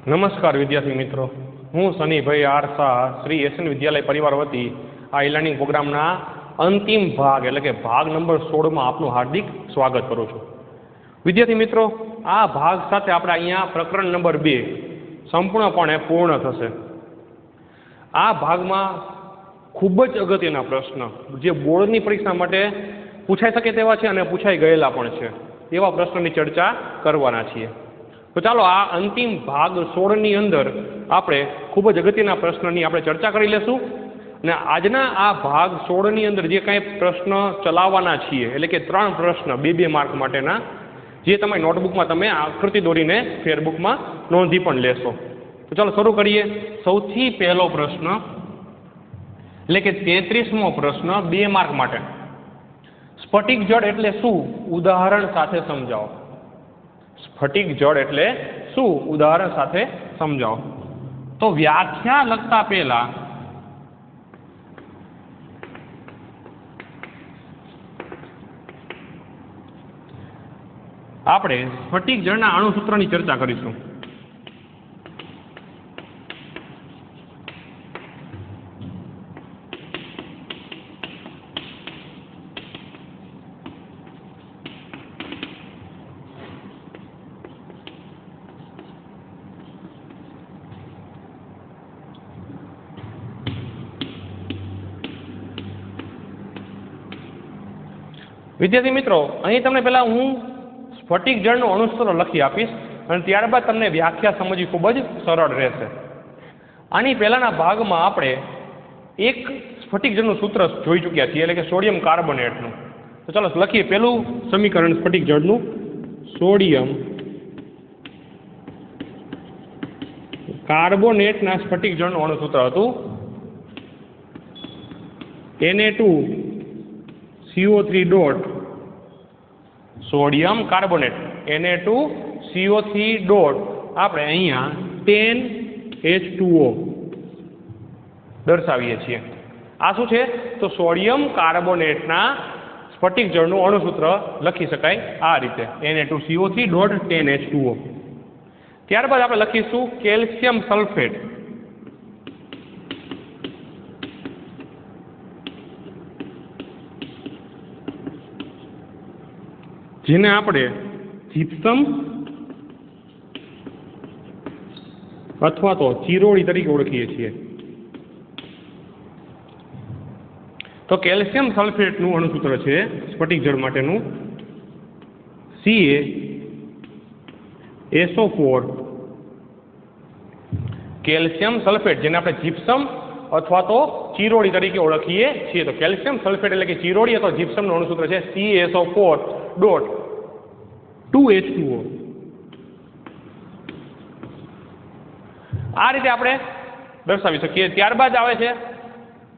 નમસ્કાર વિદ્યાર્થી મિત્રો, હું શનિભાઈ આર શાહ શ્રી એસએન વિદ્યાલય પરિવાર વતી આ ઈ લર્નિંગ પ્રોગ્રામના અંતિમ ભાગ એટલે કે ભાગ નંબર 16માં આપનું હાર્દિક સ્વાગત કરું છું. વિદ્યાર્થી મિત્રો, આ ભાગ સાથે આપણે અહીંયા પ્રકરણ નંબર 2 સંપૂર્ણપણે પૂર્ણ થશે. આ ભાગમાં ખૂબ જ અગત્યના પ્રશ્ન જે બોર્ડની પરીક્ષા માટે પૂછાઈ શકે તેવા છે અને પૂછાઈ ગયેલા પણ છે એવા પ્રશ્નની ચર્ચા કરવાના છીએ. તો ચાલો આ અંતિમ ભાગ 16ની અંદર આપણે ખૂબ જ અગત્યના પ્રશ્નની આપણે ચર્ચા કરી લેશું. અને આજના આ ભાગ 16ની અંદર જે કાંઈ પ્રશ્ન ચલાવવાના છીએ એટલે કે 3 પ્રશ્ન 2-2 માર્ક માટેના, જે તમારી નોટબુકમાં તમે આકૃતિ દોરીને ફેરબુકમાં નોંધી પણ લેશો. તો ચાલો શરૂ કરીએ. સૌથી પહેલો પ્રશ્ન એટલે કે 33મો પ્રશ્ન 2 માર્ક માટે. સ્ફટિક જળ એટલે શું? ઉદાહરણ સાથે સમજાવો. સ્ફટિક જળ એટલે શું? ઉદાહરણ સાથે સમજાવો. તો વ્યાખ્યા લખતા પહેલા આપણે સ્ફટિક જળના અણુસૂત્રની ચર્ચા કરીશું. વિદ્યાર્થી મિત્રો, અહીં તમને પહેલા હું સ્ફટિક જળનું અણુસૂત્ર લખી આપીશ અને ત્યારબાદ તમને વ્યાખ્યા સમજવી ખૂબ જ સરળ રહેશે. આની પહેલાના ભાગમાં આપણે એક સ્ફટિક જળનું સૂત્ર જોઈ ચૂક્યા છીએ એટલે કે સોડિયમ કાર્બોનેટનું. તો ચાલો લખીએ. પહેલું સમીકરણ સ્ફટિક જળનું સોડિયમ કાર્બોનેટના સ્ફટિક જળનું અણુસૂત્ર હતું Na2CO3 dot sodium carbonate Na2CO3 dot આપણે અહીંયા 10H2O દર્શાવીએ છીએ. આ શું છે? તો સોડિયમ કાર્બોનેટના સ્ફટિક જળનું અણુસૂત્ર લખી શકાય આ રીતે Na2CO3 ડોટ 10H2O. ત્યારબાદ આપણે લખીશું કેલ્શિયમ સલ્ફેટ જેને આપણે જીપ્સમ અથવા તો ચિરોળી તરીકે ઓળખીએ છીએ. તો કેલ્શિયમ સલ્ફેટનું અણુસૂત્ર છે સ્ફટિક જળ માટેનું CaSO4 કેલ્શિયમ સલ્ફેટ જેને આપણે જીપ્સમ અથવા તો ચિરોળી તરીકે ઓળખીએ છીએ. તો કેલ્શિયમ સલ્ફેટ એટલે કે ચિરોળી અથવા જીપ્સમનું અણુસૂત્ર છે CaSO4 ડોટ 2H2O. આ રીતે આપણે દર્શાવી શકીએ. ત્યારબાદ આવે છે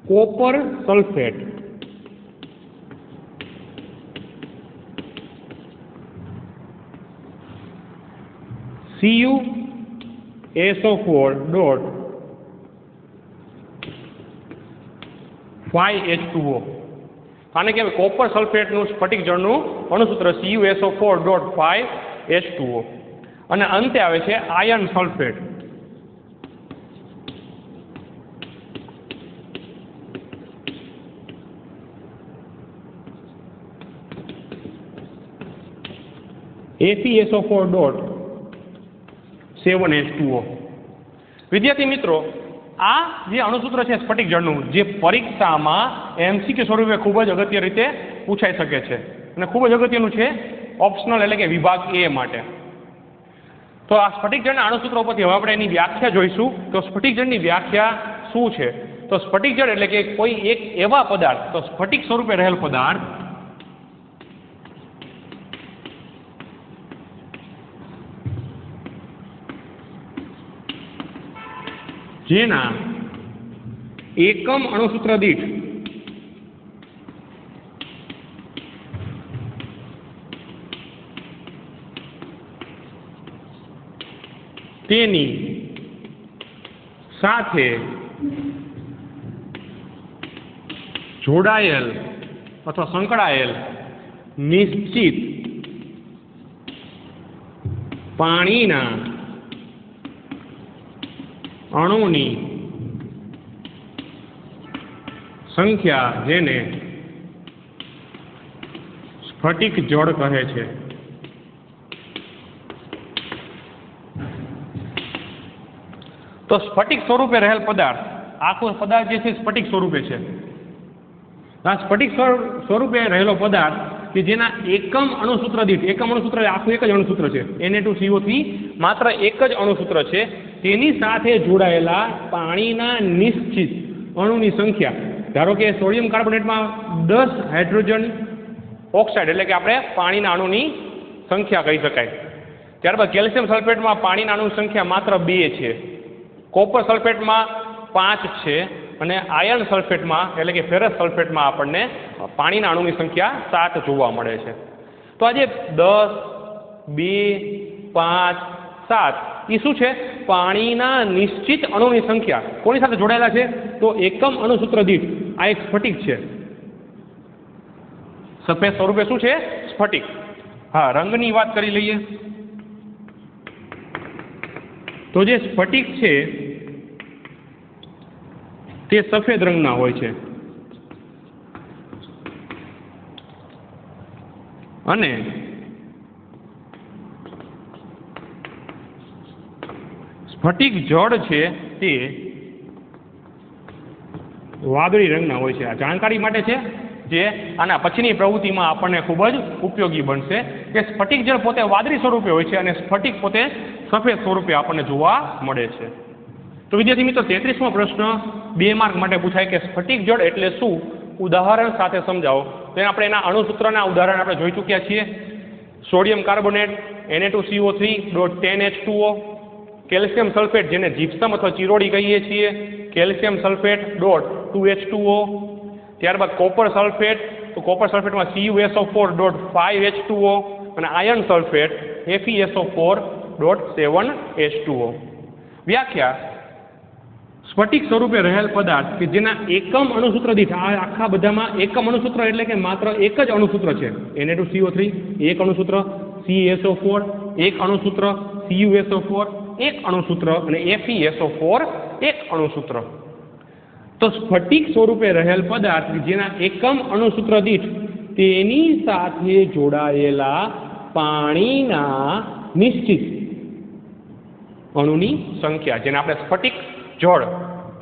copper sulphate CuSO4 dot 5H2O. આને કહેવાય કોપર સલ્ફેટનું સ્ફટિક જળનું અણુસૂત્ર CuSO4 ડોટ 5H2O. અને અંતે આવે છે iron sulphate AcSO4 dot 7H2O. વિદ્યાર્થી મિત્રો, આ જે અણુસૂત્ર છે સ્ફટિક જળનું જે પરીક્ષામાં MCQ સ્વરૂપે ખૂબ જ અગત્ય રીતે પૂછાઈ શકે છે અને ખૂબ જ અગત્યનું છે ઓપ્શનલ એટલે કે વિભાગ A માટે. તો આ સ્ફટિક જળના અણુસૂત્રો પરથી હવે આપણે એની વ્યાખ્યા જોઈશું. તો સ્ફટિક જળની વ્યાખ્યા શું છે? તો સ્ફટિક જળ એટલે કે કોઈ એક એવા પદાર્થ, તો સ્ફટિક સ્વરૂપે રહેલ પદાર્થ જેના એકમ અણુસૂત્ર દીઠ તેની સાથે જોડાયેલ અથવા સંકળાયેલ નિશ્ચિત પાણીના અણુની સંખ્યા જેને સ્ફટિક જળ કહે છે. તો સ્ફટિક સ્વરૂપે રહેલ પદાર્થ, આખો પદાર્થ જે છે સ્ફટિક સ્વરૂપે છે. આ સ્ફટિક સ્વરૂપે રહેલો પદાર્થ કે જેના એકમ અણુસૂત્ર દીઠ, એકમ અણુસૂત્ર આખું એક જ અણુસૂત્ર છે, Na2CO3 માત્ર એક જ અણુસૂત્ર છે, તેની સાથે જોડાયેલા પાણીના નિશ્ચિત અણુની સંખ્યા, ધારો કે સોડિયમ કાર્બોનેટમાં 10 હાઇડ્રોજન ઓક્સાઇડ એટલે કે આપણે પાણીના અણુની સંખ્યા કહી શકાય. ત્યારબાદ કેલ્શિયમ સલ્ફેટમાં પાણીના અણુની સંખ્યા માત્ર 2 છે, કોપર સલ્ફેટમાં 5 છે અને આયર્ન સલ્ફેટમાં એટલે કે ફેરસ સલ્ફેટમાં આપણને પાણીના અણુની સંખ્યા 7 જોવા મળે છે. તો આજે 10, 2, 5, 7 એ શું છે? પાણીના નિશ્ચિત અણુની સંખ્યા. કોની સાથે જોડાયેલા છે? તો એકમ અણુસૂત્ર દીઠ આ એક સ્ફટિક છે. સફેદ સ્વરૂપે શું છે? સ્ફટિક. હા, રંગની વાત કરી લઈએ તો જે સ્ફટિક છે તે સફેદ રંગના હોય છે અને સ્ફટિક જળ છે તે વાદળી રંગના હોય છે. આ જાણકારી માટે છે જે આના પછીની પ્રવૃત્તિમાં આપણને ખૂબ જ ઉપયોગી બનશે કે સ્ફટિક જળ પોતે વાદળી સ્વરૂપે હોય છે અને સ્ફટિક પોતે સફેદ સ્વરૂપે આપણને જોવા મળે છે. તો વિદ્યાર્થી મિત્રો 33મો પ્રશ્ન 2 માર્ક માટે પૂછાય કે સ્ફટિક જળ એટલે શું? ઉદાહરણ સાથે સમજાવો. તો આપણે એના અણુસૂત્રના ઉદાહરણ આપણે જોઈ ચૂક્યા છીએ. Sodium carbonate Na2CO3.10H2O, calcium sulphate જેને જીપ્સમ અથવા ચિરોડી કહીએ છીએ, કેલ્શિયમ સલ્ફેટ .2H2O, ત્યારબાદ કોપર સલ્ફેટ, તો કોપર સલ્ફેટમાં CuSO4.5H2O અને આયર્ન સલ્ફેટ FeSO4.7H2O. વ્યાખ્યા: સ્ફટિક સ્વરૂપે રહેલ પદાર્થ કે જેના એકમ અણુસૂત્ર દીઠ, આ આખા બધામાં એકમ અણુસૂત્ર એટલે કે માત્ર એક જ અણુસૂત્ર છે. Na2CO3 એક અણુસૂત્ર, CaSO4 એક અણુસૂત્ર, CuSO4 એક અણુસૂત્ર અને FeSO4 એક અણુસૂત્ર. તો સ્ફટિક સ્વરૂપે રહેલ પદાર્થ જેના એકમ અણુસૂત્ર દીઠ તેની સાથે જોડાયેલા પાણીના નિશ્ચિત અણુની સંખ્યા, જેને આપણે સ્ફટિક જળ,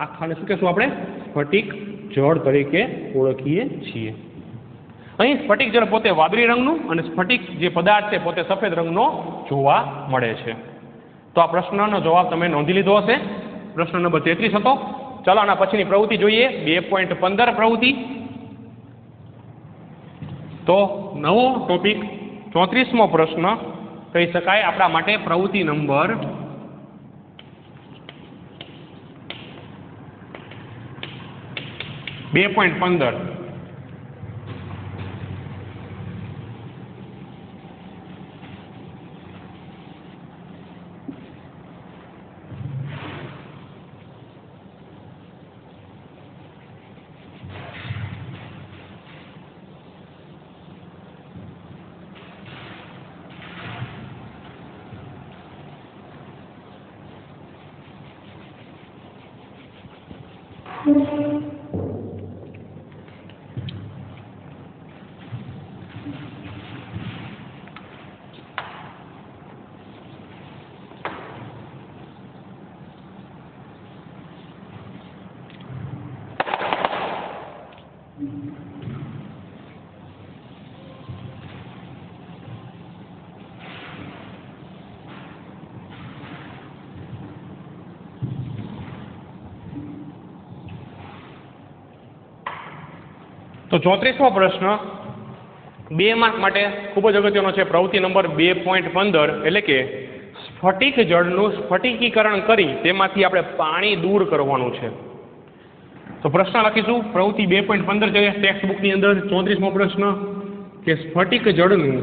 આખાને શું કહેશું આપણે? સ્ફટિક જળ તરીકે ઓળખીએ છીએ. અહીં સ્ફટિક જળ પોતે વાદળી રંગનું અને સ્ફટિક જે પદાર્થ છે પોતે સફેદ રંગનો જોવા મળે છે. તો આ પ્રશ્નનો જવાબ તમે નોંધી લીધો હશે. પ્રશ્ન નંબર 33 હતો. ચાલો આના પછીની પ્રવૃત્તિ જોઈએ, 2.15 પ્રવૃત્તિ. તો નવો ટોપિક 34મો પ્રશ્ન કહી શકાય આપણા માટે પ્રવૃત્તિ નંબર 2.15. તો 34મો પ્રશ્ન 2 માર્ક માટે ખૂબ જ અગત્યનો છે. પ્રવૃત્તિ નંબર 2.15 એટલે કે સ્ફટિક જળનું સ્ફટિકીકરણ કરી તેમાંથી આપણે પાણી દૂર કરવાનું છે. તો પ્રશ્ન લખીશું પ્રવૃત્તિ 2.15 છે ટેક્સ્ટ બુકની અંદર. 34મો પ્રશ્ન કે સ્ફટિક જળનું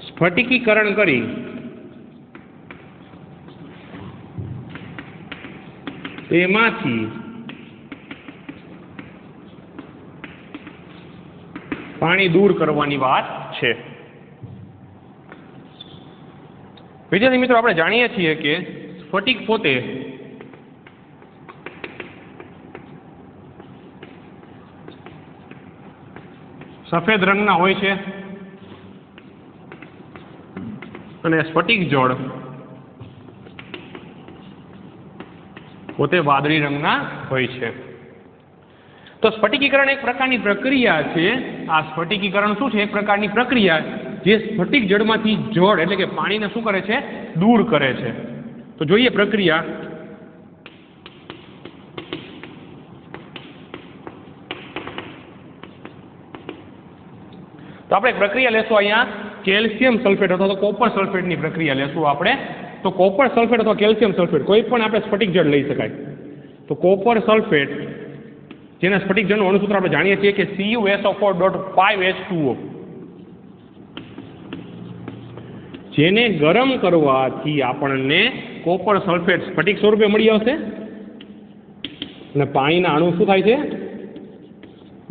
સ્ફટિકીકરણ કરી તેમાંથી પાણી દૂર કરવાની વાત છે. વિદ્યાર્થી મિત્રો, આપણે જાણીએ છીએ કે સ્ફટિક પોતે સફેદ રંગના હોય છે અને સ્ફટિક જળ પોતે વાદળી રંગના હોય છે. તો સ્ફટિકીકરણ એક પ્રકારની પ્રક્રિયા છે. આ સ્ફટિકીકરણ શું છે? એક પ્રકારની પ્રક્રિયા જે સ્ફટિક જળમાંથી જળ એટલે કે પાણીને શું કરે છે? દૂર કરે છે. તો જોઈએ પ્રક્રિયા. તો આપણે એક પ્રક્રિયા લેશું અહીંયા કેલ્શિયમ સલ્ફેટ અથવા તો કોપર સલ્ફેટની પ્રક્રિયા લેશું આપણે. તો કોપર સલ્ફેટ અથવા કેલ્શિયમ સલ્ફેટ કોઈ પણ આપણે સ્ફટિક જળ લઈ શકાય. તો કોપર સલ્ફેટ જેના સ્ફટિક જળનું અણુસૂત્ર આપણે જાણીએ છીએ કે CuSO4.5H2O, જેને ગરમ કરવાથી આપણને કોપર સલ્ફેટ સ્ફટિક સ્વરૂપે મળી આવશે અને પાણીના અણુ શું થાય છે?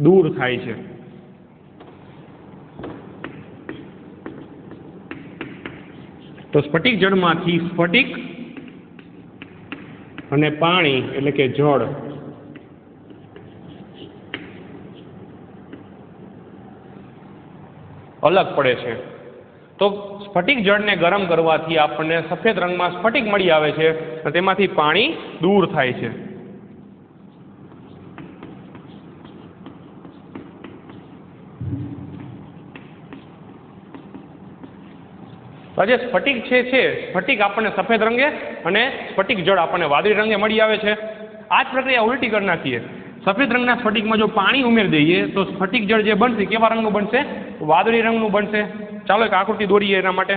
દૂર થાય છે. તો સ્ફટિક જળમાંથી સ્ફટિક અને પાણી એટલે કે જળ અલગ પડે છે. તો સ્ફટિક જળને ગરમ કરવાથી આપણને સફેદ રંગમાં સ્ફટિક મળી આવે છે અને તેમાંથી પાણી દૂર થાય છે. જે સ્ફટિક છે સ્ફટિક આપણને સફેદ રંગે અને સ્ફટિક જળ આપણને વાદળી રંગે મળી આવે છે. આ જ પ્રક્રિયા ઉલટી કરી નાખીએ. સફેદ રંગના સ્ફટિકમાં જો પાણી ઉમેરી દઈએ તો સ્ફટિક જળ જે બનશે કેવા રંગનું બનશે? વાદળી રંગનું બનશે. ચાલો એક આકૃતિ દોરીએ એના માટે.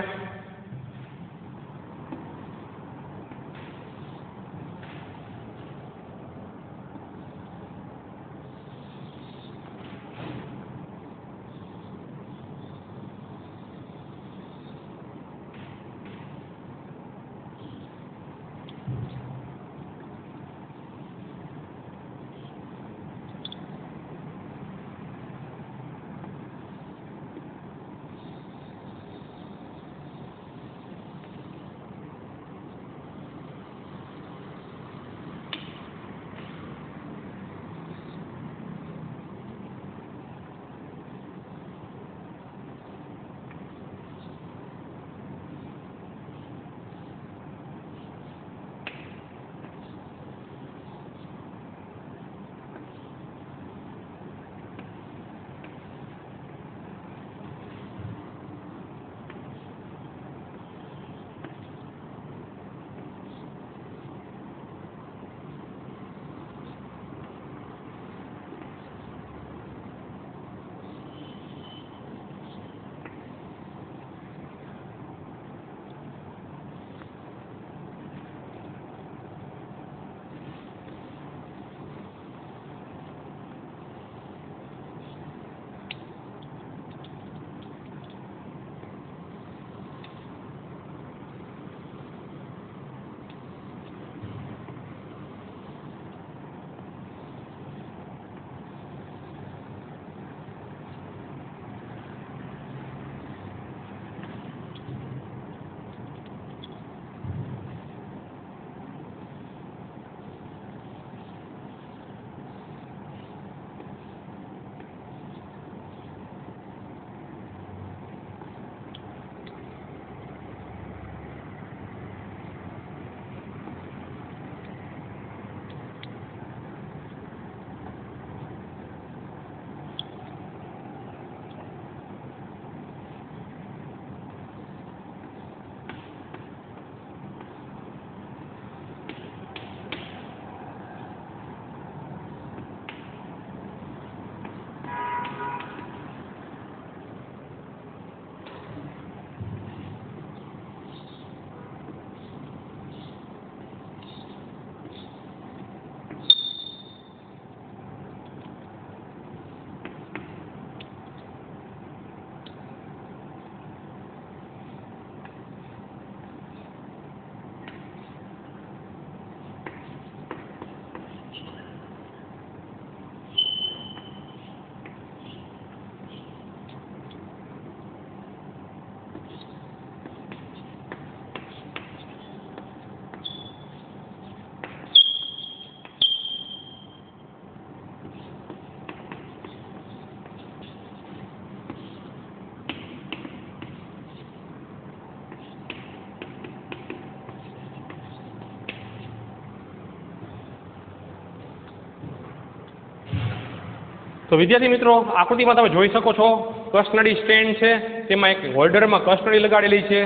तो विद्यार्थी मित्रों आकृति में तमे जोई शको छो कस्टनरी स्टेन्ड है, तेमां एक होल्डर में कस्टनरी लगाड़ेली है,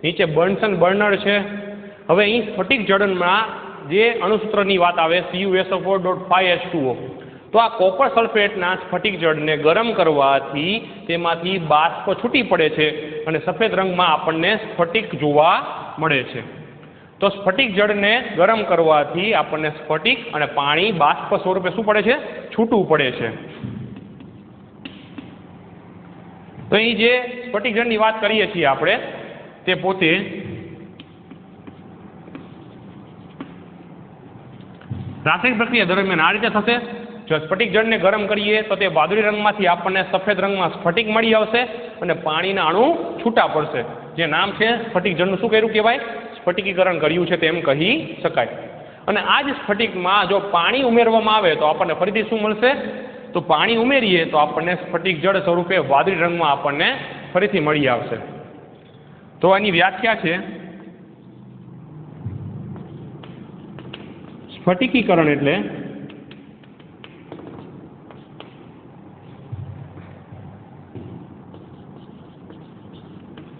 नीचे बर्नसन बर्नर है। हवे अहीं स्फटिक जड़नमां जे अणुसूत्रनी वात आवे CuSO4.5H2O, तो आ कॉपर सल्फेटना स्फटिक जड़ने गरम करवाथी तेमांथी बाष्प छूटी पड़े छे अने सफेद रंगमां आपणने स्फटिक जोवा मळे छे। तो स्फटिक जड़ने गरम करवाथी आपणने स्फटिक अने पाणी बाष्प स्वरूपे शुं पड़े छे? छूटुं पड़े छे। तो अहीं जे स्फटिक जड़नी वात करीए छीए आपणे ते पोते रासायणिक प्रक्रिया दरमियान आ रीते थशे। जो स्फटिक जड़ने गरम करीए तो ते वादળી रंगमांथी आपणने सफेद रंगमां स्फटिक मळी आवशे अने पाणीना अणु छूटा पड़शे। जे नाम छे स्फटिक जड़नुं शुं कर्युं कहेवाय? स्फटिकीकरण कर्युं छे तेम कही शकाय। अने आ ज स्फटिकमां जो पाणी उमेरवामां आवे तो आपणने फरीथी शुं मळशे? तो पाणी उमेरीए तो आपणने स्फटिक जड़ स्वरूपे वादળી रंगमां आपणने फरीथी मळी आवशे। तो आनी व्याख्या छे स्फटिकीकरण एटले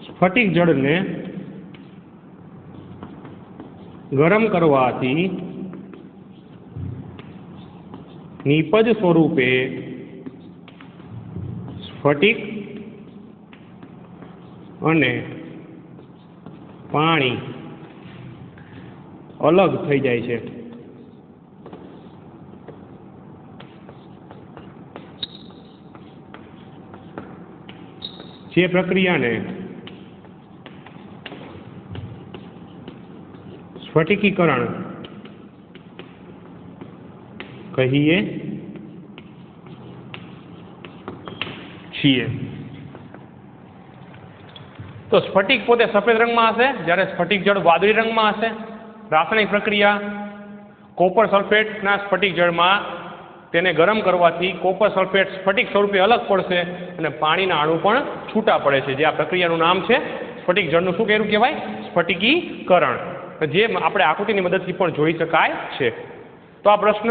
स्फटिक जड़ने गरम करवाथी निपज स्वरूपे स्फटिक अने पाणी अलग थई जाय छे। जे प्रक्रिया ने स्फटिकीकरण कहीए छीए। तो स्फटिक पोते सफेद रंग में हशे, ज्यारे स्फटिक जड़ वादળી रंग में हशे। रासायणिक प्रक्रिया कॉपर सल्फेट ना स्फटिक जड़ में तेने गरम करवाथी कॉपर सल्फेट स्फटिक स्वरूपे अलग पड़शे अने पाणीना अणु पण छूटा पड़े छे। जे आ प्रक्रियानुं नाम छे स्फटिक जड़नुं शुं कर्युं कहेवाय? स्फटिकीकरण। जे आपणे आकृतिनी मददथी पण जोई शकाय छे। तो आ प्रश्न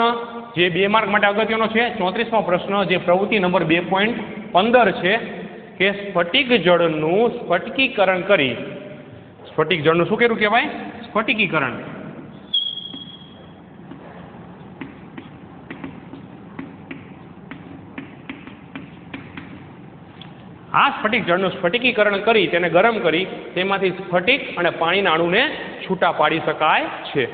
जे 2 मार्क माटे अगत्यनो छे 34मो प्रश्न जे प्रवृत्ति नंबर 2.15 छे के स्फटिक जड़नुं स्फटिकीकरण करी स्फटिक जड़नुं शुं कर्युं कहेवाय? स्फटिकीकरण। आ स्फटिक जड़नुं स्फटिकीकरण करी तेने गरम करी तेमांथी स्फटिक अने पाणीना अणुने छूटा पाड़ी शकाय छे।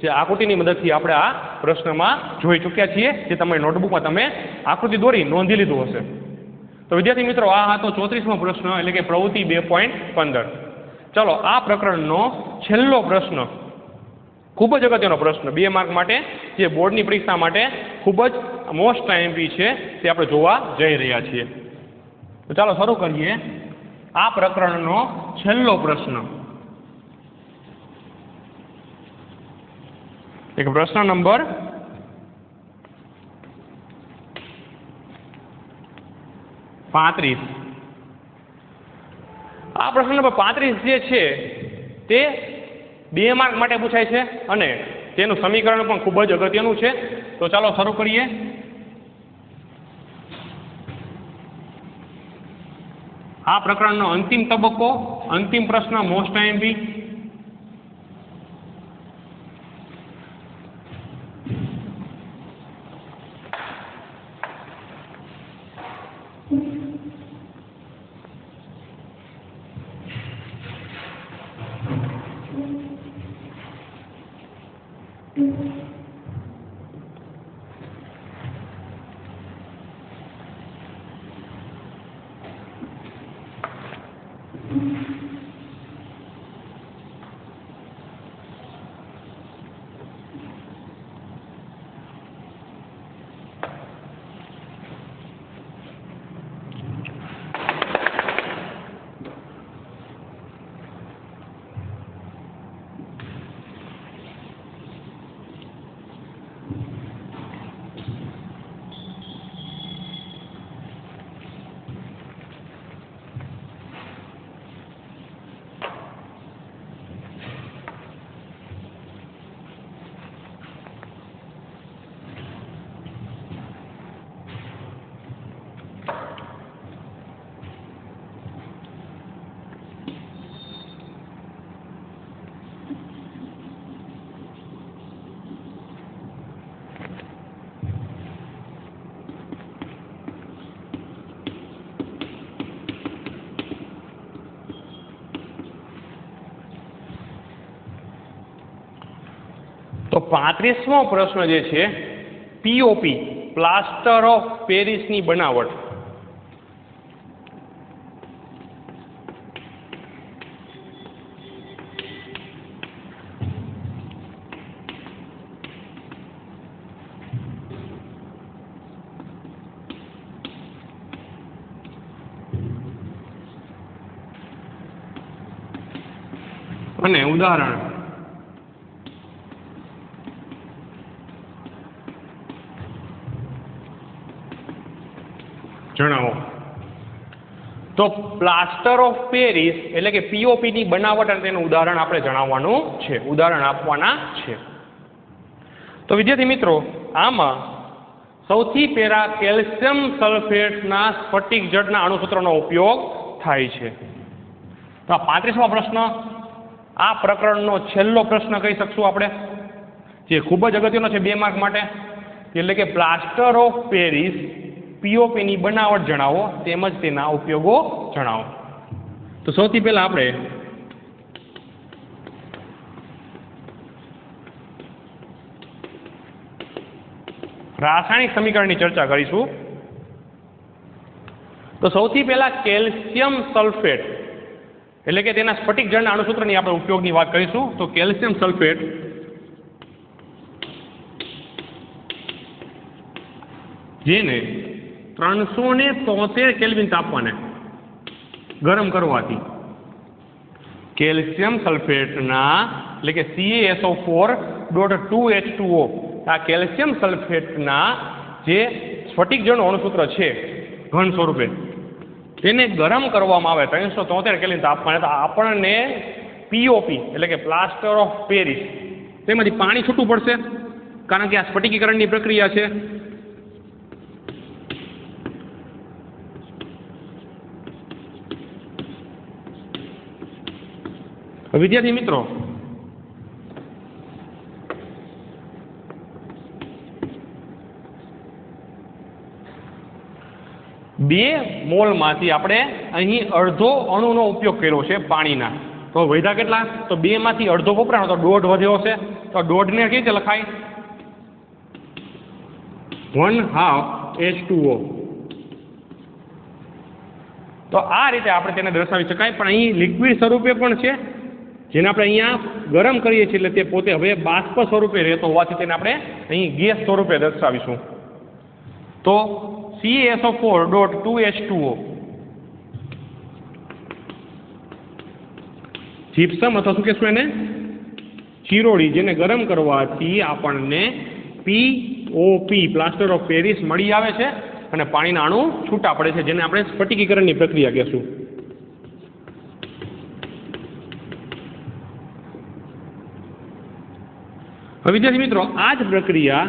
जे आकृतिनी मददथी आपणे आ प्रश्नमां जोई चूक्या छीए, जे तमारी नोटबुकमां तमे आकृति दोरी नोंधी लीधुं हशे। तो विद्यार्थी मित्रों आ हतो 34मो प्रश्न एटले के प्रवृत्ति 2.15। चलो आ प्रकरणनो छेल्लो प्रश्न खूब ज अगत्यनो प्रश्न 2 मार्क माटे जे बोर्डनी परीक्षा माटे खूब ज मोस्ट आईएमपी छे ते आपणे जोवा जई रह्या छीए। तो चलो शुरू करिए। आ प्रकरणनो छेल्लो प्रश्न एक प्रश्न नंबर 35। आ प्रश्न नंबर 35 जे छे ते 2 मार्क माटे पूछाय छे अने तेनुं समीकरण पण खूब ज अगत्यनुं छे। तो चलो शुरू करिए। आ प्रकरणनो अंतिम तबक्को अंतिम प्रश्न मोस्ट आईएमपी। તો 35મો પ્રશ્ન જે છે પીઓપી પ્લાસ્ટર ઓફ પેરિસની બનાવટ. અને ઉદાહરણ. જણાવો. તો પ્લાસ્ટર ઓફ પેરિસ એટલે કે પીઓપી ની બનાવટ અને તેનું ઉદાહરણ આપણે જણાવવાનું છે, ઉદાહરણ આપવાના છે. તો વિદ્યાર્થી મિત્રો, આમાં સૌથી પહેલા કેલ્શિયમ સલ્ફેટના સ્ફટિક જળના અણુસૂત્રનો ઉપયોગ થાય છે. તો આ 35મો પ્રશ્ન આ પ્રકરણનો છેલ્લો પ્રશ્ન કહી શકશું આપણે, જે ખૂબ જ અગત્યનો છે 2 માર્ક માટે. એટલે કે પ્લાસ્ટર ઓફ પેરિસ પીઓપીની બનાવટ જણાવો તેમજ તેના ઉપયોગો જણાવો. તો સૌથી પહેલા આપણે રાસાયણિક સમીકરણની ચર્ચા કરીશું. તો સૌથી પહેલા કેલ્શિયમ સલ્ફેટ એટલે કે તેના સ્ફટિક જળના અણુસૂત્રની આપણે ઉપયોગની વાત કરીશું. તો કેલ્શિયમ સલ્ફેટ જેને 373 કેલ્વિન તાપમાને ગરમ કરવાથી કેલ્શિયમ સલ્ફેટના એટલે કે CaSO4.2H2O આ કેલ્શિયમ સલ્ફેટના જે સ્ફટિક જળનું અણુસૂત્ર છે ઘન સ્વરૂપે તેને ગરમ કરવામાં આવે 373 કેલ્વિન તાપમાને, તો આપણને પીઓપી એટલે કે પ્લાસ્ટર ઓફ પેરિસ તેમાંથી પાણી છૂટું પડશે, કારણ કે આ સ્ફટિકીકરણની પ્રક્રિયા છે. વિદ્યાર્થી મિત્રો, બે મોલમાંથી આપણે અહીં અડધો અણુનો ઉપયોગ કર્યો છે પાણીના. તો વધ્યા કેટલા? તો 2 માંથી અડધો વપરાણો તો 1.5 વધ્યો છે. તો 1.5 ને કેવી રીતે લખાય? 1/2 H2O. તો આ રીતે આપણે તેને દર્શાવી શકાય. પણ અહીં લિક્વિડ સ્વરૂપે પણ છે, જેને આપણે અહીંયા ગરમ કરીએ છીએ એટલે તે પોતે હવે બાષ્પ સ્વરૂપે રહેતો હોવાથી તેને આપણે અહીં ગેસ સ્વરૂપે દર્શાવીશું. તો CaSO4.2H2O જીપ્સમ અથવા શું કહેશું એને ચીરોડી, જેને ગરમ કરવાથી આપણને POP પ્લાસ્ટર ઓફ પેરિસ મળી આવે છે અને પાણીના અણુ છૂટા પડે છે, જેને આપણે સ્ફટિકીકરણની પ્રક્રિયા કહેશું. હવે વિદ્યાર્થી મિત્રો, આ જ પ્રક્રિયા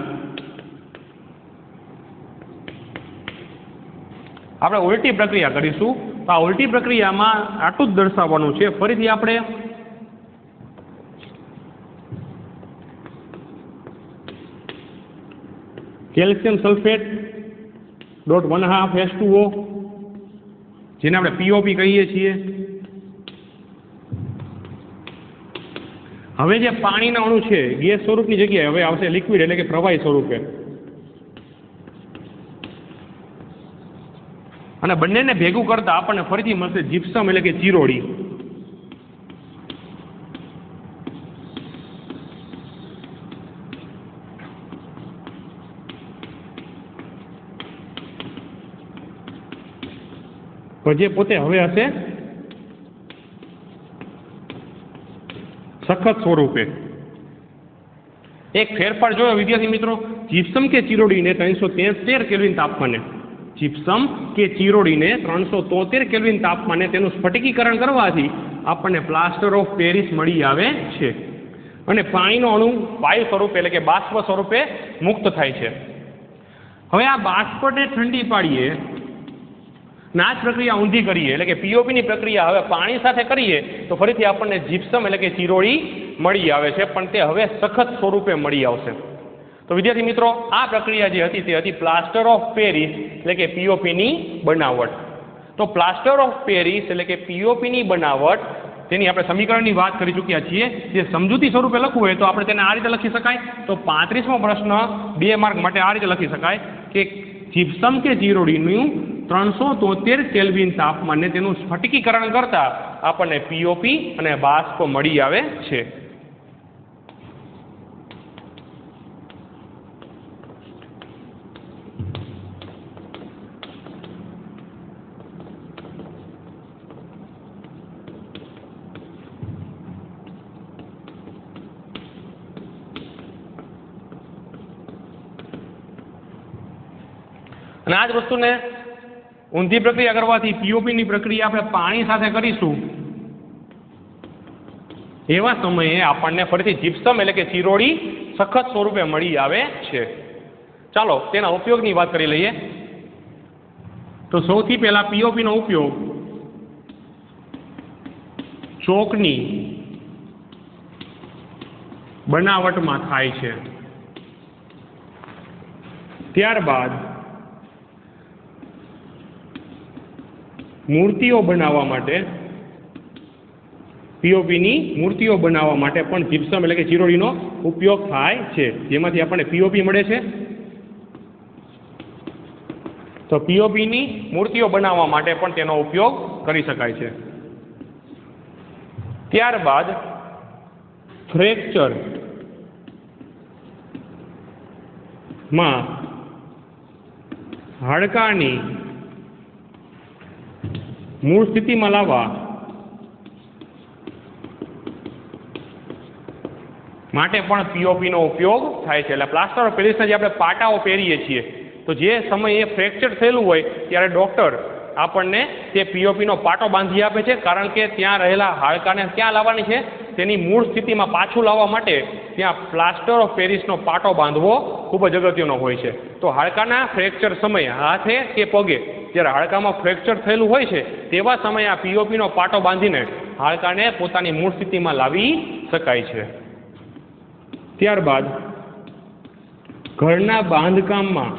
આપણે ઉલટી પ્રક્રિયા કરીશું. તો આ ઉલટી પ્રક્રિયામાં આટલું જ દર્શાવવાનું છે. ફરીથી આપણે કેલ્શિયમ સલ્ફેટ .1/2 H2O જેને આપણે પીઓપી કહીએ છીએ. હવે જે પાણીના અણુ છે ગેસ સ્વરૂપની જગ્યાએ હવે આવશે લિક્વિડ એટલે કે પ્રવાહી સ્વરૂપે, અને બંનેને ભેગું કરતા આપણને ફરીથી મળશે જીપ્સમ એટલે કે ચીરોડી. જે પોતે હવે હશે સખત સ્વરૂપે. એક ફેરફાર જોયો વિદ્યાર્થી મિત્રો, જીપ્સમ કે ચીરોડીને 373 કેલ્વિન તાપમાને જીપ્સમ કે ચીરોડીને 373 કેલ્વિન તાપમાને તેનું સ્ફટિકીકરણ કરવાથી આપણને પ્લાસ્ટર ઓફ પેરિસ મળી આવે છે અને પાણીનો અણુ વાયુ સ્વરૂપે એટલે કે બાષ્પ સ્વરૂપે મુક્ત થાય છે. હવે આ બાષ્પને ઠંડી પાડીએ અને આ જ પ્રક્રિયા ઊંધી કરીએ એટલે કે પીઓપીની પ્રક્રિયા હવે પાણી સાથે કરીએ તો ફરીથી આપણને જીપ્સમ એટલે કે ચીરોડી મળી આવે છે, પણ તે હવે સખત સ્વરૂપે મળી આવશે. તો વિદ્યાર્થી મિત્રો, આ પ્રક્રિયા જે હતી તે હતી પ્લાસ્ટર ઓફ પેરિસ એટલે કે પીઓપીની બનાવટ. તો પ્લાસ્ટર ઓફ પેરિસ એટલે કે પીઓપીની બનાવટ તેની આપણે સમીકરણની વાત કરી ચૂક્યા છીએ. જે સમજૂતી સ્વરૂપે લખવું હોય તો આપણે તેને આ રીતે લખી શકાય. તો 35મો પ્રશ્ન 2 માર્ક માટે આ રીતે લખી શકાય કે જીપ્સમ કે ચીરોડીનું 373 કેલ્વિન તાપમાને તેનું સ્ફટિકીકરણ કરતા આપણને પીઓપી અને બાષ્પ મળી આવે છે. અને આ જ વસ્તુને ઊંધી પ્રક્રિયા કરવાથી પીઓપીની પ્રક્રિયા આપણે પાણી સાથે કરીશું એવા સમયે આપણને ફરીથી જીપ્સમ એટલે કે ચીરોડી સખત સ્વરૂપે મળી આવે છે. ચાલો તેના ઉપયોગની વાત કરી લઈએ. તો સૌથી પહેલા પીઓપીનો ઉપયોગ ચોકની બનાવટમાં થાય છે. ત્યારબાદ મૂર્તિઓ બનાવવા માટે પીઓપીની મૂર્તિઓ બનાવવા માટે પણ જીપ્સમ એટલે કે ચીરોડીનો ઉપયોગ થાય છે, જેમાંથી આપણને પીઓપી મળે છે. તો પીઓપીની મૂર્તિઓ બનાવવા માટે પણ તેનો ઉપયોગ કરી શકાય છે. ત્યારબાદ ફ્રેક્ચર માં હાડકાની મૂળ સ્થિતિમાં લાવવા માટે પણ પીઓપીનો ઉપયોગ થાય છે. એટલે પ્લાસ્ટર ઓફ પેરિસના જે આપણે પાટાઓ પહેરીએ છીએ તો જે સમયે ફ્રેક્ચર થયેલું હોય ત્યારે ડૉક્ટર આપણને તે પીઓપીનો પાટો બાંધી આપે છે, કારણ કે ત્યાં રહેલા હાડકાને ક્યાં લાવવાની છે, તેની મૂળ સ્થિતિમાં પાછું લાવવા માટે ત્યાં પ્લાસ્ટર ઓફ પેરિસનો પાટો બાંધવો ખૂબ જ અગત્યનો હોય છે. તો હાડકાના ફ્રેક્ચર સમયે હાથે કે પગે જ્યારે હાડકામાં ફ્રેક્ચર થયેલું હોય છે તેવા સમયે આ પીઓપીનો પાટો બાંધીને હાડકાને પોતાની મૂળ સ્થિતિમાં લાવી શકાય છે. ત્યારબાદ ઘરના બાંધકામમાં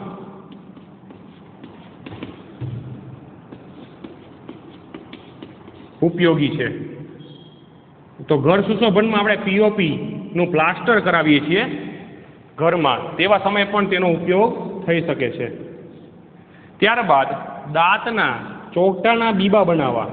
ઉપયોગી છે. તો ઘર સુશોભનમાં આપણે પીઓપીનું પ્લાસ્ટર કરાવીએ છીએ ઘરમાં, તેવા સમયે પણ તેનો ઉપયોગ થઈ શકે છે. ત્યારબાદ દાંતના ચોકટાના બીબા બનાવવા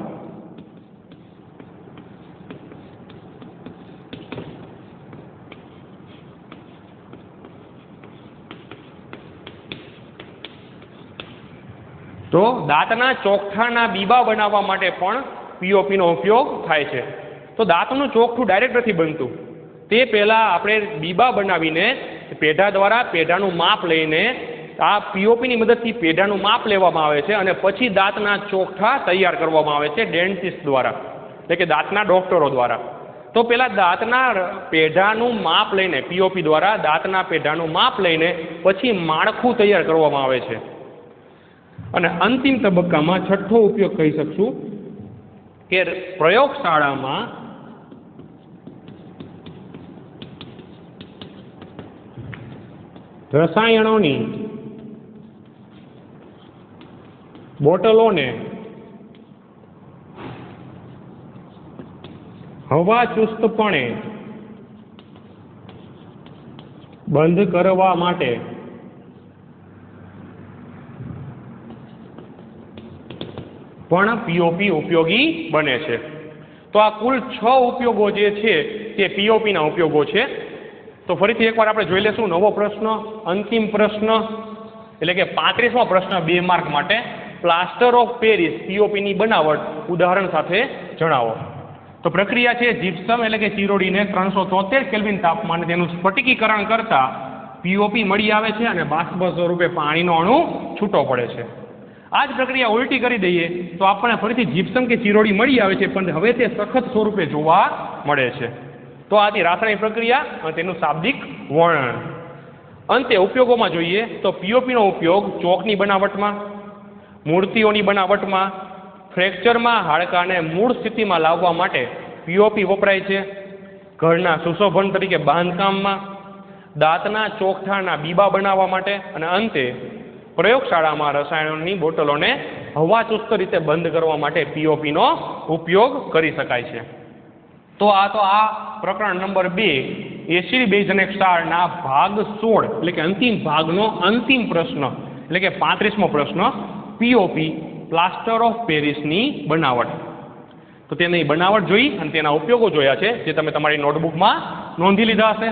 તો દાંતના ચોકઠાના બીબા બનાવવા માટે પણ પીઓપીનો ઉપયોગ થાય છે. તો દાંતનું ચોકઠું ડાયરેક્ટ નથી બનતું, તે પહેલાં આપણે બીબા બનાવીને પેઢા દ્વારા પેઢાનું માપ લઈને આ પીઓપીની મદદથી પેઢાનું માપ લેવામાં આવે છે અને પછી દાંતના ચોકઠા તૈયાર કરવામાં આવે છે ડેન્ટિસ્ટ દ્વારા, એટલે કે દાંતના ડૉક્ટરો દ્વારા. તો પહેલાં દાંતના પેઢાનું માપ લઈને પીઓપી દ્વારા દાંતના પેઢાનું માપ લઈને પછી માળખું તૈયાર કરવામાં આવે છે. અને અંતિમ તબક્કામાં છઠ્ઠો ઉપયોગ કહી શકશું કે પ્રયોગશાળામાં રસાયણોની બોટલોને હવા ચુસ્તપણે બંધ કરવા માટે પણ પીઓપી ઉપયોગી બને છે. તો આ કુલ 6 ઉપયોગો જે છે તે પીઓપીના ઉપયોગો છે. તો ફરીથી એકવાર આપણે જોઈ લેશું નવો પ્રશ્ન, અંતિમ પ્રશ્ન એટલે કે 35મો પ્રશ્ન 2 માર્ક માટે. પ્લાસ્ટર ઓફ પેરિસ પીઓપીની બનાવટ ઉદાહરણ સાથે જણાવો. તો પ્રક્રિયા છે જીપ્સમ એટલે કે ચીરોડીને 373 કેલ્વિન તાપમાને તેનું સ્ફટિકીકરણ કરતા પીઓપી મળી આવે છે અને બાષ્પ સ્વરૂપે પાણીનો અણુ છૂટો પડે છે. આ જ પ્રક્રિયા ઉલટી કરી દઈએ તો આપણને ફરીથી જીપ્સમ કે ચીરોડી મળી આવે છે, પણ હવે તે સખત સ્વરૂપે જોવા મળે છે. તો આ હતી રાસાયણિક પ્રક્રિયા અને તેનું શાબ્દિક વર્ણન. અંતે ઉપયોગોમાં જોઈએ તો પીઓપીનો ઉપયોગ ચોકની બનાવટમાં, મૂર્તિઓની બનાવટમાં, ફ્રેક્ચરમાં હાડકાને મૂળ સ્થિતિમાં લાવવા માટે પીઓપી વપરાય છે, ઘરના સુશોભન તરીકે બાંધકામમાં, દાંતના ચોકઠાના બીબા બનાવવા માટે અને અંતે પ્રયોગશાળામાં રસાયણોની બોટલોને હવાચુસ્ત રીતે બંધ કરવા માટે પીઓપીનો ઉપયોગ કરી શકાય છે. તો આ પ્રકરણ નંબર 2 એસિડ બેઝ અને ક્ષારના ભાગ 16 એટલે કે અંતિમ ભાગનો અંતિમ પ્રશ્ન એટલે કે 35મો પ્રશ્ન પીઓપી પ્લાસ્ટર ઓફ પેરિસની બનાવટ. તો તેની બનાવટ જોઈ અને તેના ઉપયોગો જોયા છે, જે તમે તમારી નોટબુકમાં નોંધી લીધા હશે.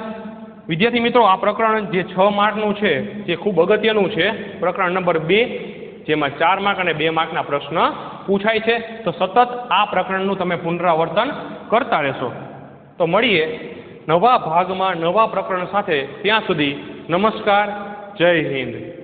વિદ્યાર્થી મિત્રો, આ પ્રકરણ જે 6 માર્કનું છે જે ખૂબ અગત્યનું છે, પ્રકરણ નંબર 2, જેમાં 4 માર્ક અને 2 માર્કના પ્રશ્ન પૂછાય છે. તો સતત આ પ્રકરણનું તમે પુનરાવર્તન કરતા રહેશો. તો મળીએ નવા ભાગમાં નવા પ્રકરણ સાથે. ત્યાં સુધી નમસ્કાર, જય હિન્દ.